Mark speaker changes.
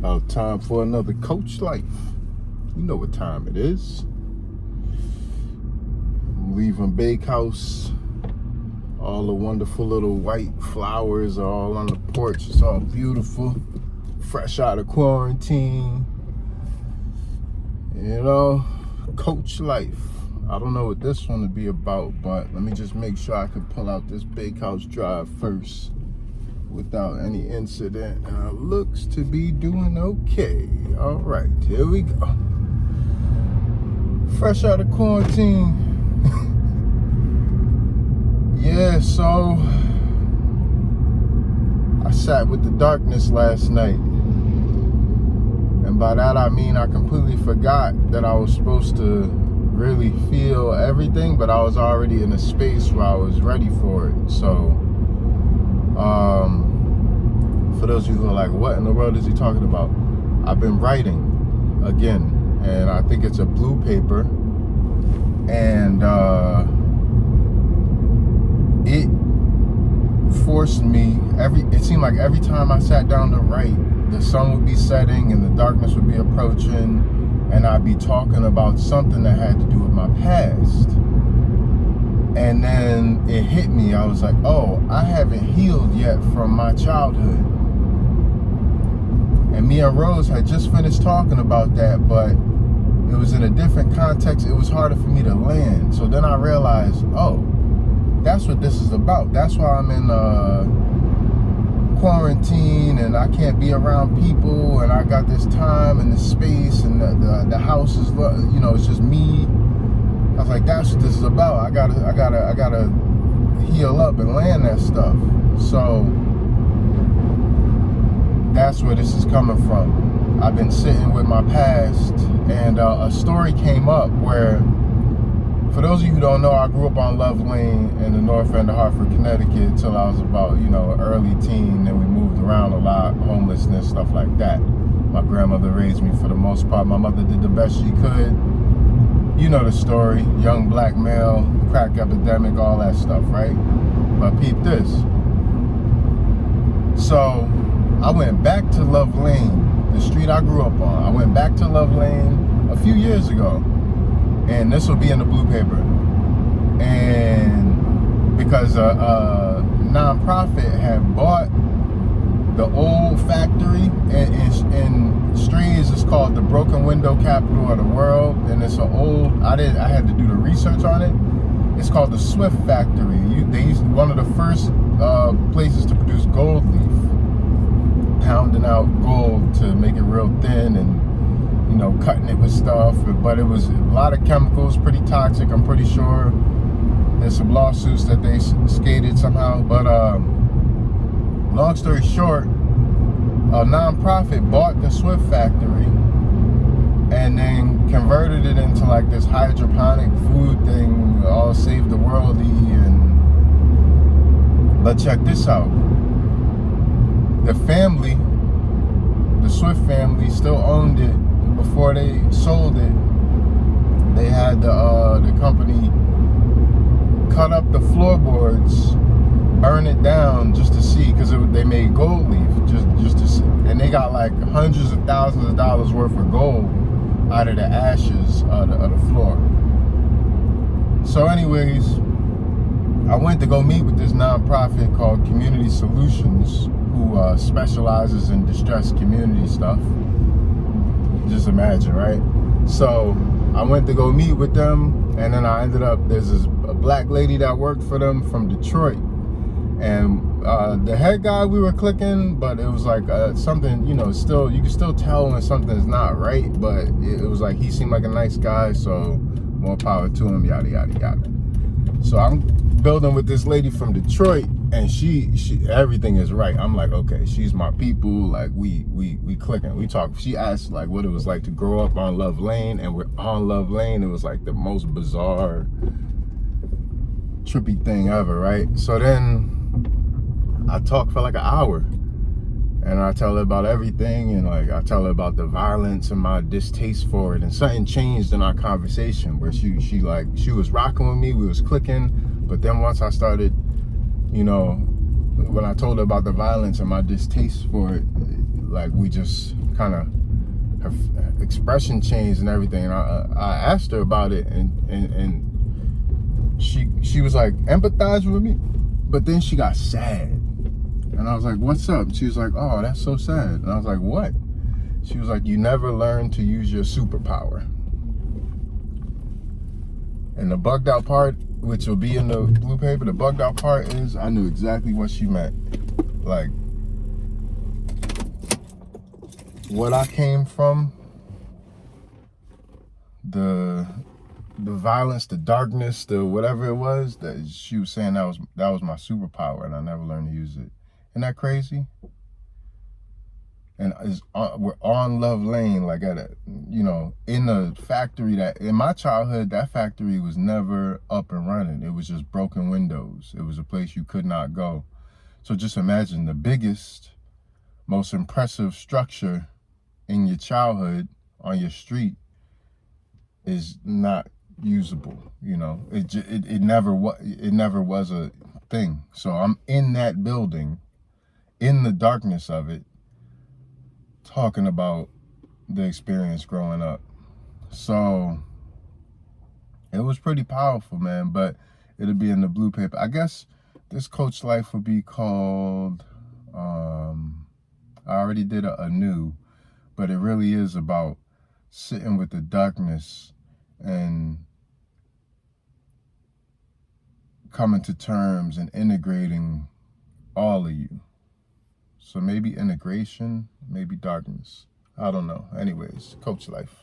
Speaker 1: About time for another Coach Life. You know what time it is. I'm leaving Bakehouse. All the wonderful little white flowers are all on the porch. It's all beautiful. Fresh out of quarantine. You know, Coach Life. I don't know what this one would be about, but let me just make sure I can pull out this Bakehouse Drive first without any incident. Looks to be doing okay. All right, here we go. Fresh out of quarantine. Yeah, so I sat with the darkness last night. And by that I mean I completely forgot that I was supposed to really feel everything, but I was already in a space where I was ready for it. So for those of you who are like, what in the world is he talking about? I've been writing again, and I think it's a blue paper, and it forced me, it seemed like every time I sat down to write, the sun would be setting and the darkness would be approaching, and I'd be talking about something that had to do with my past. And then it hit me. I was like, oh, I haven't healed yet from my childhood. And me and Rose had just finished talking about that, but it was in a different context. It was harder for me to land. So then I realized, oh, that's what this is about. That's why I'm in quarantine and I can't be around people, and I got this time and this space, and the house is, you know, it's just me. I was like, that's what this is about. I gotta heal up and land that stuff. So that's where this is coming from. I've been sitting with my past, and a story came up where, for those of you who don't know, I grew up on Love Lane in the north end of Hartford, Connecticut, till I was about, early teen. Then we moved around a lot, homelessness, stuff like that. My grandmother raised me for the most part. My mother did the best she could. You know the story, young black male, crack epidemic, all that stuff, right? But peep this. So I went back to Love Lane, the street I grew up on. I went back to Love Lane a few years ago, and this will be in the blue paper. And because a nonprofit had bought the old factory in Streets, is called the Broken Window Capital of the World, and it's an old. I had to do the research on it. It's called the Swift Factory. They used one of the first places to produce gold leaf, pounding out gold to make it real thin and cutting it with stuff. But it was a lot of chemicals, pretty toxic. I'm pretty sure there's some lawsuits that they skated somehow. But long story short, a nonprofit bought the Swift factory and then converted it into like this hydroponic food thing, all save the worldy. But check this out. The family, the Swift family, still owned it before they sold it. They had the company cut up the floorboards, burn it down just to see, because they made gold leaf just to see, and they got like hundreds of thousands of dollars worth of gold out of the ashes of the floor. So anyways, I went to go meet with this nonprofit called Community Solutions, who specializes in distressed community stuff. Just imagine, right? So I went to go meet with them, and then I ended up, there's a black lady that worked for them from Detroit. And the head guy, we were clicking, but it was like something, still, you can still tell when something's not right, but it was like, he seemed like a nice guy, so more power to him, yada, yada, yada. So I'm building with this lady from Detroit, and she everything is right. I'm like, okay, she's my people, like we clicking, we talk. She asked like what it was like to grow up on Love Lane, and we're on Love Lane. It was like the most bizarre, trippy thing ever, right? So then I talked for like an hour, and I tell her about everything, and like I tell her about the violence and my distaste for it, and something changed in our conversation where she was rocking with me, we was clicking, but then once I started, when I told her about the violence and my distaste for it, like we just kind of, her expression changed and everything. And I asked her about it, and she was like, empathize with me, but then she got sad. And I was like, what's up? And she was like, oh, that's so sad. And I was like, what? She was like, you never learned to use your superpower. And the bugged out part, which will be in the blue paper, the bugged out part is, I knew exactly what she meant. Like, what I came from, the violence, the darkness, the whatever it was, that she was saying that was my superpower, and I never learned to use it. Isn't that crazy? And we're on Love Lane, like at a, in a factory that, in my childhood, that factory was never up and running. It was just broken windows. It was a place you could not go. So just imagine the biggest, most impressive structure in your childhood on your street is not usable. It never was a thing. So I'm in that building, in the darkness of it, talking about the experience growing up. So it was pretty powerful, man, but it'll be in the blue paper. I guess this Coach Life would be called, I already did a new, but it really is about sitting with the darkness and coming to terms and integrating all of you. So maybe integration, maybe darkness. I don't know. Anyways, Coach Life.